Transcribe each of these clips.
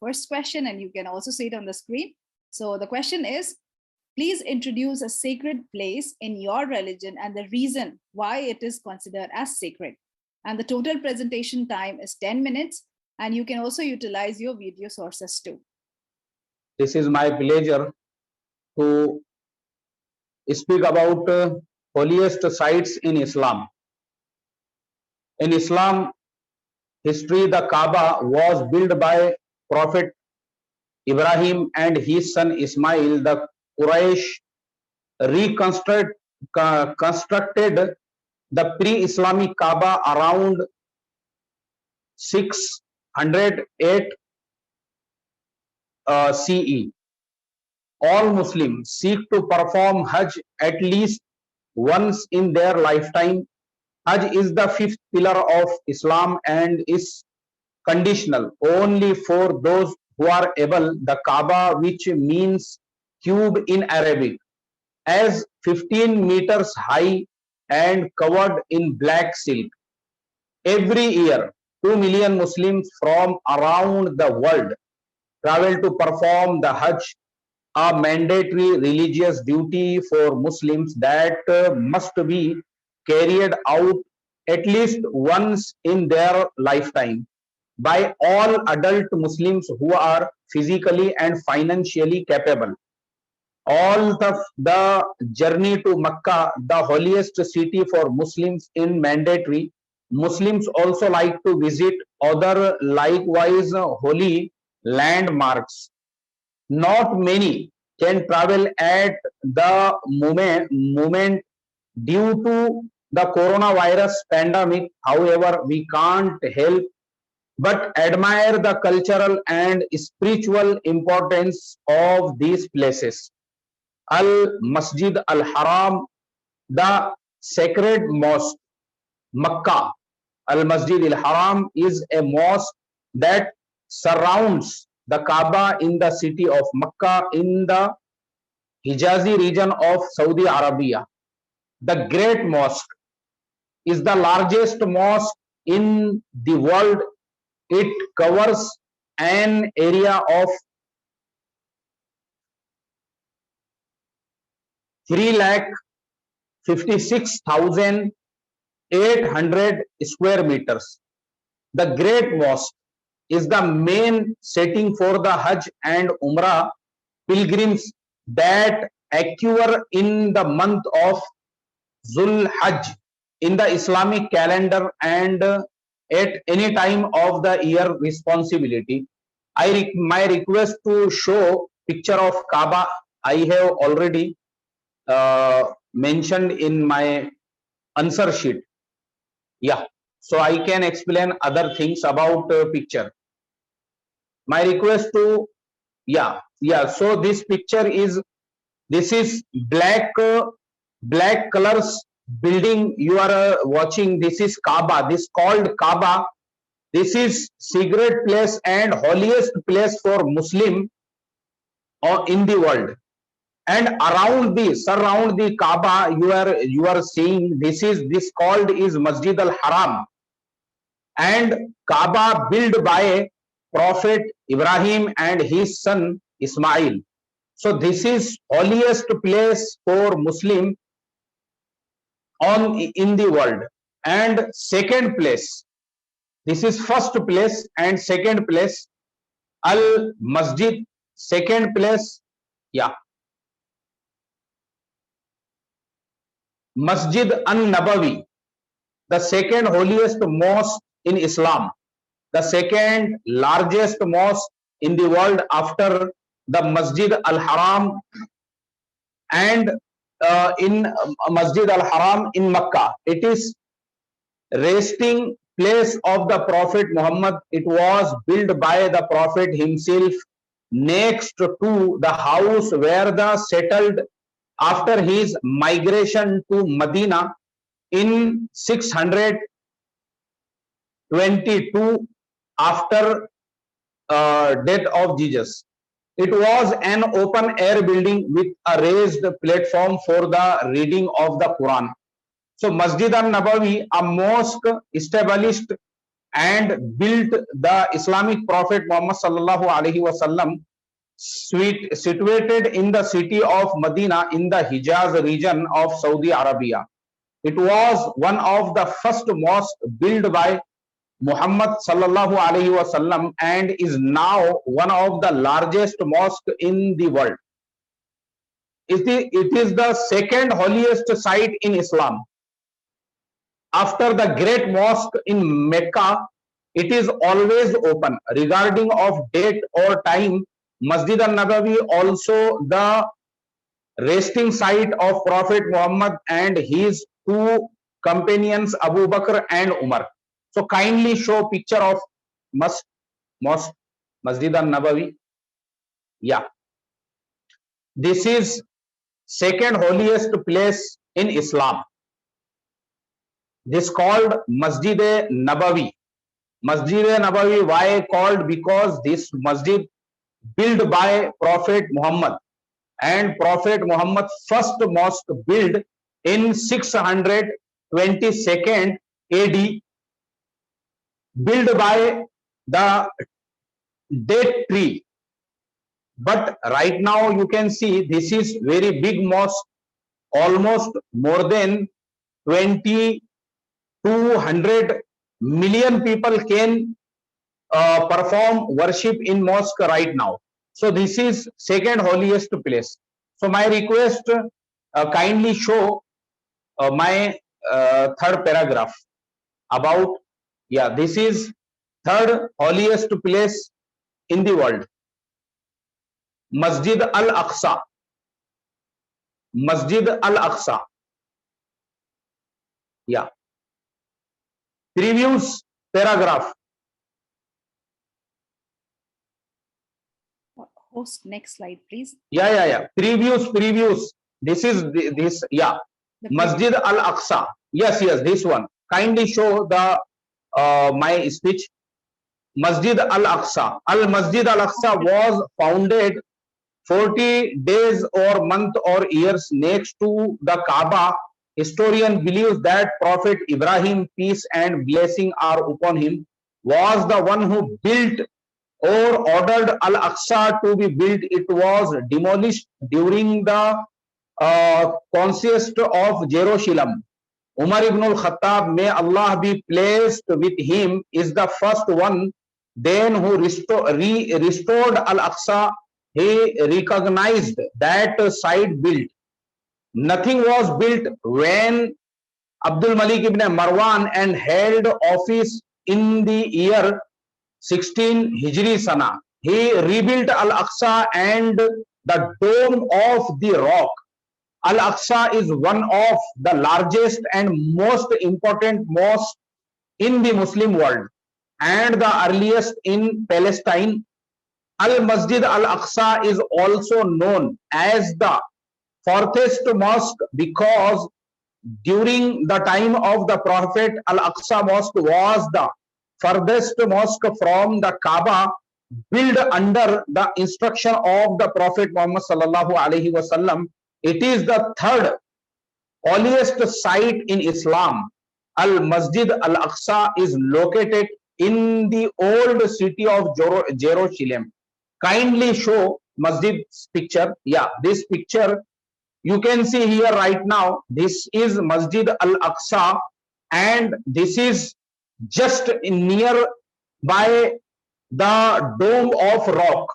first question, and you can also see it on the screen. So the question is, please introduce a sacred place in your religion and the reason why it is considered as sacred. And the total presentation time is 10 minutes, and you can also utilize your video sources too. This is my pleasure to speak about holiest sites in Islam. In Islam history, the Kaaba was built by Prophet Ibrahim and his son Ismail. The Quraysh constructed the pre-Islamic Kaaba around 608 CE. All Muslims seek to perform Hajj at least once in their lifetime. Hajj is the fifth pillar of Islam and is conditional only for those who are able. The Kaaba, which means cube in Arabic, as 15 meters high and covered in black silk. Every year, 2 million Muslims from around the world travel to perform the Hajj, a mandatory religious duty for Muslims that must be carried out at least once in their lifetime by all adult Muslims who are physically and financially capable. All the journey to Makkah, the holiest city for Muslims, in mandatory. Muslims also like to visit other likewise holy landmarks. Not many can travel at the moment due to the coronavirus pandemic. However, we can't help but admire the cultural and spiritual importance of these places. Al-Masjid Al-Haram, the sacred mosque, Makkah. Al-Masjid Al-Haram is a mosque that surrounds the Kaaba in the city of Makkah in the Hijazi region of Saudi Arabia. The Great Mosque is the largest mosque in the world. It covers an area of 356,800 square meters. The Great Mosque is the main setting for the Hajj and Umrah pilgrims that occur in the month of Zul Hajj in the Islamic calendar and at any time of the year responsibility. My request to show picture of Kaaba I have already mentioned in my answer sheet. Yeah, so I can explain other things about picture. My request to so this picture is, this is black colors building you are watching. This is Kaaba. This called Kaaba. This is sacred place and holiest place for Muslim in the world. And around the surround the Kaaba, you are seeing this called is Masjid Al-Haram, and Kaaba built by Prophet Ibrahim and his son Ismail. So this is holiest place for Muslim in the world. And second place, this is first place and second place, Al Masjid. Second place, Masjid An-Nabawi, the second holiest mosque in Islam, the second largest mosque in the world after the Masjid Al-Haram, and in Masjid Al-Haram in Makkah. It is resting place of the Prophet Muhammad. It was built by the Prophet himself next to the house where the settled after his migration to Medina in 622 after death of Jesus. It was an open air building with a raised platform for the reading of the Quran. So Masjid An-Nabawi, a mosque established and built the Islamic Prophet Muhammad sallallahu alaihi wasallam, situated in the city of Medina in the Hijaz region of Saudi Arabia. It was one of the first mosques built by Muhammad sallallahu alaihi wasallam and is now one of the largest mosques in the world. It is the second holiest site in Islam. After the great mosque in Mecca, it is always open. Regarding of date or time, Masjid al-Nabawi also the resting site of Prophet Muhammad and his two companions Abu Bakr and Umar. So kindly show picture of mosque, Masjid al-Nabawi. Yeah. This is second holiest place in Islam. This called Masjid Nabawi. Masjid Nabawi, why called? Because this masjid built by Prophet Muhammad, and Prophet Muhammad first mosque built in 622 AD, built by the date tree. But right now you can see this is very big mosque, almost more than 200 million people can perform worship in mosque right now. So this is second holiest place. So my request, kindly show my third paragraph about, yeah, this is third holiest place in the world. Masjid al-Aqsa. Masjid al-Aqsa. Yeah. Previous paragraph. Host, next slide, please. Yeah. Previous. This is this. Yeah. Masjid al-Aqsa. Yes. This one. Kindly show the my speech. Masjid al-Aqsa. Masjid al-Aqsa was founded 40 days or month or years next to the Kaaba. Historian believes that Prophet Ibrahim, peace and blessing are upon him, was the one who built or ordered Al-Aqsa to be built. It was demolished during the conquest of Jerusalem. Umar ibn al-Khattab, may Allah be pleased with him, is the first one then who restored Al-Aqsa. He recognized that site built. Nothing was built when Abdul Malik ibn Marwan and held office in the year 16 Hijri Sana. He rebuilt Al-Aqsa and the Dome of the Rock. Al-Aqsa is one of the largest and most important mosques in the Muslim world and the earliest in Palestine. Al-Masjid Al-Aqsa is also known as the farthest mosque because during the time of the Prophet, Al-Aqsa mosque was the furthest mosque from the Kaaba, built under the instruction of the Prophet Muhammad sallallahu alaihi wasallam. It is the third holiest site in Islam. Al-Masjid Al-Aqsa is located in the old city of Jerusalem. Kindly show Masjid's picture. Yeah, this picture you can see here right now. This is Masjid Al-Aqsa and this is just near by the Dome of Rock,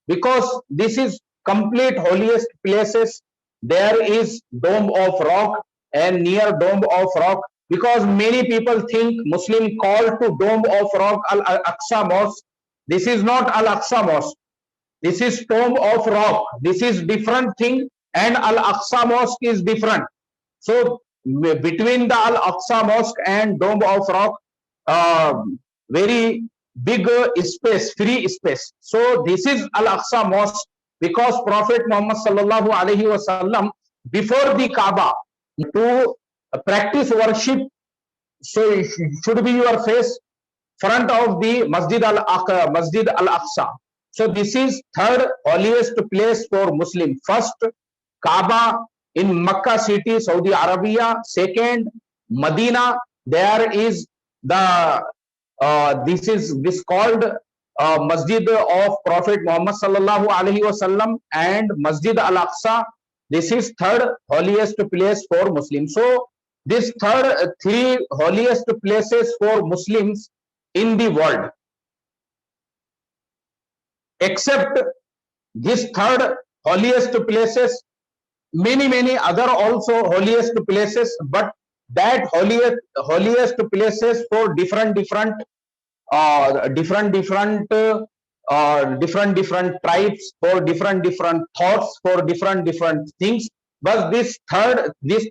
because this is complete holiest places. There is Dome of Rock and near Dome of Rock, because many people think Muslim call to Dome of Rock Al-Aqsa Mosque. This is not Al-Aqsa Mosque. This is Dome of Rock. This is different thing, and Al-Aqsa Mosque is different. So between the Al-Aqsa Mosque and Dome of Rock, very big space, free space. So this is Al-Aqsa Mosque because Prophet Muhammad sallallahu alaihi wasallam, before the Kaaba, to practice worship, so it should be your face front of the Masjid Al-Aqsa. So this is third holiest place for Muslim. First, Kaaba in Makkah city, Saudi Arabia. Second, Medina. There is the this called Masjid of Prophet Muhammad sallallahu alaihi wasallam and Masjid Al-Aqsa. This is third holiest place for Muslims. So this three holiest places for Muslims in the world, except this third holiest places, many other also holiest places, but that holiest places for different tribes, for different thoughts, for different things. But these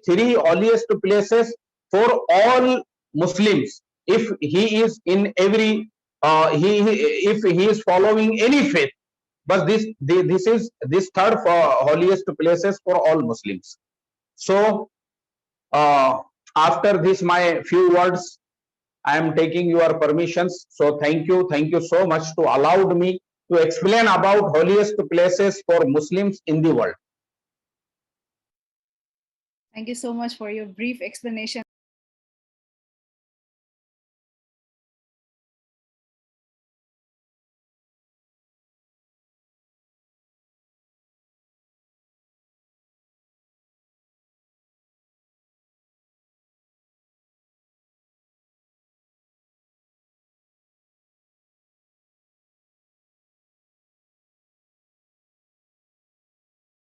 three holiest places for all Muslims, if he is in every if he is following any faith, but this third for holiest places for all Muslims. So after this my few words, I am taking your permissions. So thank you so much to allowed me to explain about holiest places for Muslims in the world. Thank you so much for your brief explanation.